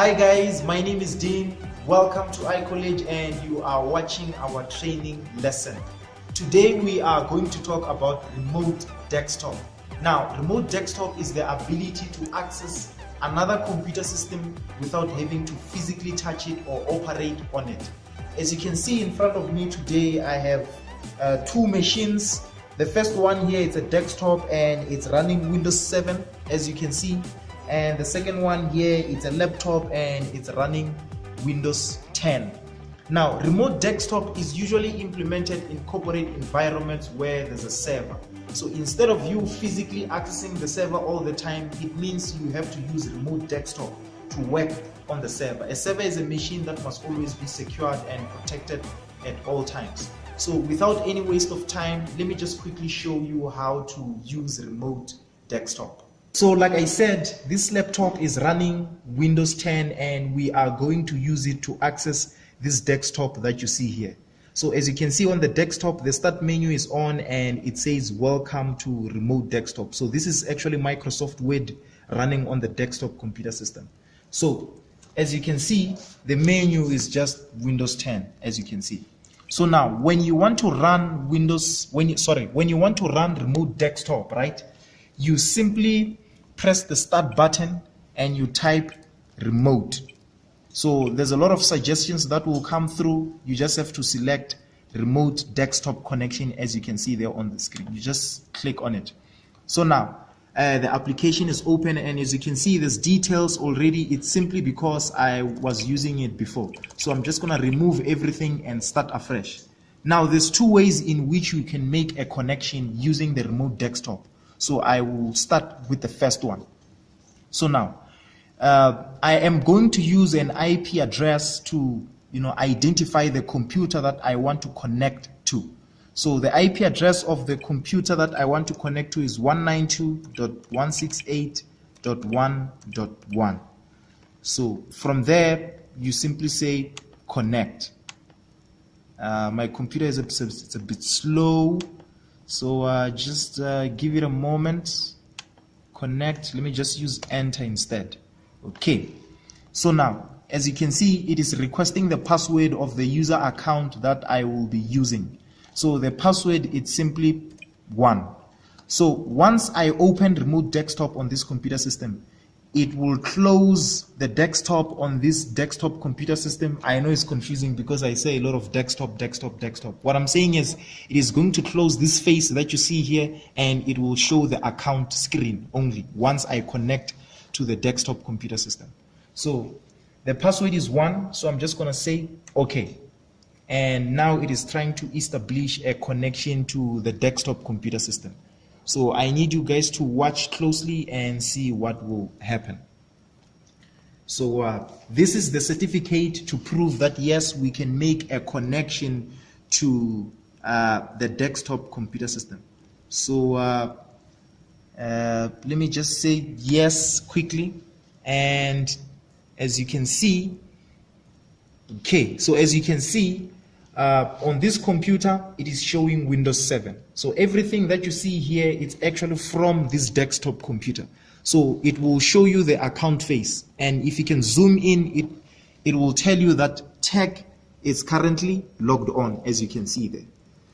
Hi guys, my name is Dean. Welcome to iCollege and you are watching our training lesson. Today we are going to talk about remote desktop. Now, remote desktop is the ability to access another computer system without having to physically touch it or operate on it. As you can see in front of me today, I have two machines. The first one here is a desktop and it's running Windows 7, as you can see. And the second one here is a laptop and it's running Windows 10. Now, remote desktop is usually implemented in corporate environments where there's a server. So instead of you physically accessing the server all the time, it means you have to use remote desktop to work on the server. A server is a machine that must always be secured and protected at all times. So without any waste of time, let me just quickly show you how to use remote desktop. So like I said, this laptop is running Windows 10 and we are going to use it to access this desktop that you see here. So as you can see on the desktop, the start menu is on and it says welcome to remote desktop. So this is actually Microsoft Word running on the desktop computer system. So as you can see, the menu is just Windows 10, as you can see. So now when you want to run when you want to run remote desktop, right? You simply press the start button and you type remote. So there's a lot of suggestions that will come through. You just have to select remote desktop connection, as you can see there on the screen. You just click on it. So now the application is open and as you can see there's details already. It's simply because I was using it before. So I'm just going to remove everything and start afresh. Now there's two ways in which you can make a connection using the remote desktop. So I will start with the first one. So now I am going to use an IP address to identify the computer that I want to connect to. So the IP address of the computer that I want to connect to is 192.168.1.1. So from there you simply say connect. My computer is it's a bit slow. So just give it a moment. Connect. Let me just use enter instead. Okay. So now, as you can see, it is requesting the password of the user account that I will be using. So the password is simply 1. So once I open remote desktop on this computer system, it will close the desktop on this desktop computer system. I know it's confusing because I say a lot of desktop. What I'm saying is it is going to close this face that you see here and it will show the account screen only once I connect to the desktop computer system. So the password is 1, so I'm just going to say okay. And now it is trying to establish a connection to the desktop computer system. So I need you guys to watch closely and see what will happen. So this is the certificate to prove that yes, we can make a connection to the desktop computer system. So let me just say yes quickly. And as you can see, okay, so as you can see, on this computer, it is showing Windows 7. So everything that you see here, it's actually from this desktop computer. So it will show you the account face. And if you can zoom in, it will tell you that tech is currently logged on, as you can see there.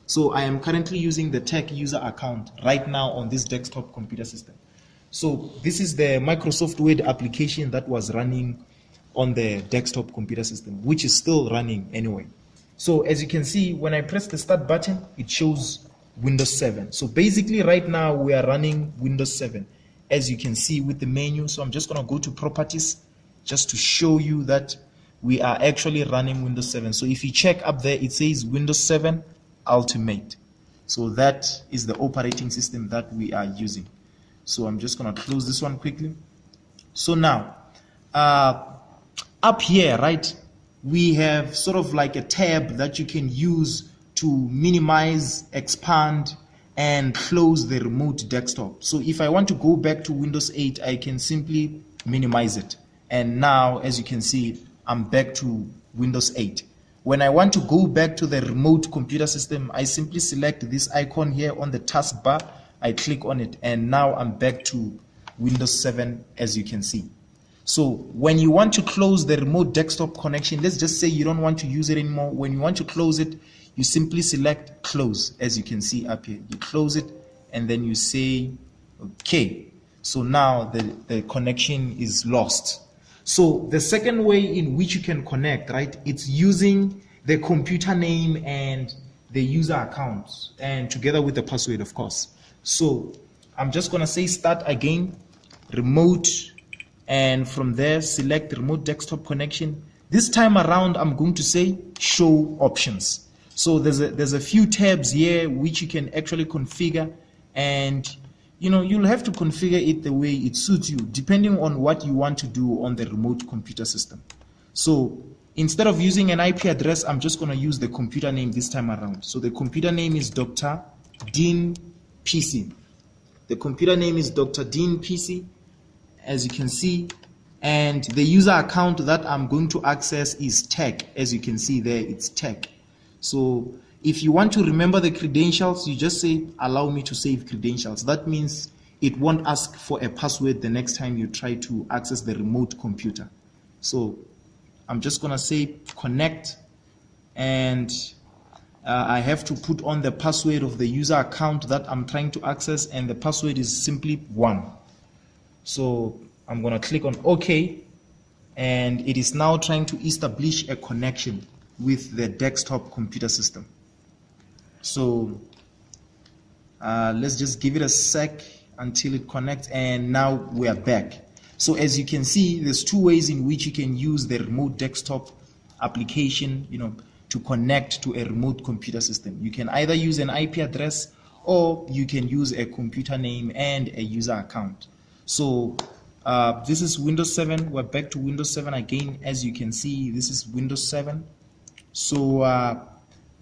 So I am currently using the tech user account right now on this desktop computer system. So this is the Microsoft Word application that was running on the desktop computer system, which is still running anyway. So as you can see, when I press the start button, it shows Windows 7. So basically right now we are running Windows 7, as you can see with the menu. So I'm just going to go to properties just to show you that we are actually running Windows 7. So if you check up there, it says Windows 7 Ultimate. So that is the operating system that we are using. So I'm just going to close this one quickly. So now up here, right, we have sort of like a tab that you can use to minimize, expand, and close the remote desktop. So if I want to go back to Windows 8, I can simply minimize it. And now, as you can see, I'm back to Windows 8. When I want to go back to the remote computer system, I simply select this icon here on the taskbar. I click on it, and now I'm back to Windows 7, as you can see. So when you want to close the remote desktop connection, let's just say you don't want to use it anymore. When you want to close it, you simply select close, as you can see up here. You close it and then you say okay. So now the connection is lost. So the second way in which you can connect, right, it's using the computer name and the user account, and together with the password, of course. So I'm just gonna say start again, remote, and from there select remote desktop connection. This time around I'm going to say show options. So there's a few tabs here which you can actually configure, and you'll have to configure it the way it suits you, depending on what you want to do on the remote computer system. So instead of using an IP address, I'm just going to use the computer name this time around. So the computer name is Dr. Dean PC. The computer name is Dr. Dean PC, as you can see. And the user account that I'm going to access is tech. As you can see there, it's tech. So if you want to remember the credentials, you just say allow me to save credentials. That means it won't ask for a password the next time you try to access the remote computer. So I'm just gonna say connect, and I have to put on the password of the user account that I'm trying to access, and the password is simply 1. So I'm gonna click on OK, and it is now trying to establish a connection with the desktop computer system. So let's just give it a sec until it connects, and now we are back. So as you can see, there's two ways in which you can use the remote desktop application, to connect to a remote computer system. You can either use an IP address, or you can use a computer name and a user account. So this is Windows 7. We're back to Windows 7 again. As you can see, this is Windows 7. So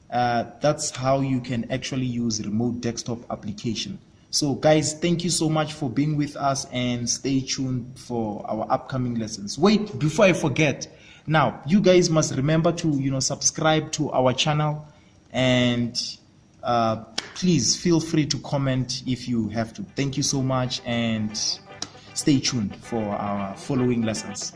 that's how you can actually use remote desktop application. So guys, thank you so much for being with us, and stay tuned for our upcoming lessons. Wait, before I forget, now you guys must remember to subscribe to our channel, and please feel free to comment if you have to. Thank you so much, and stay tuned for our following lessons.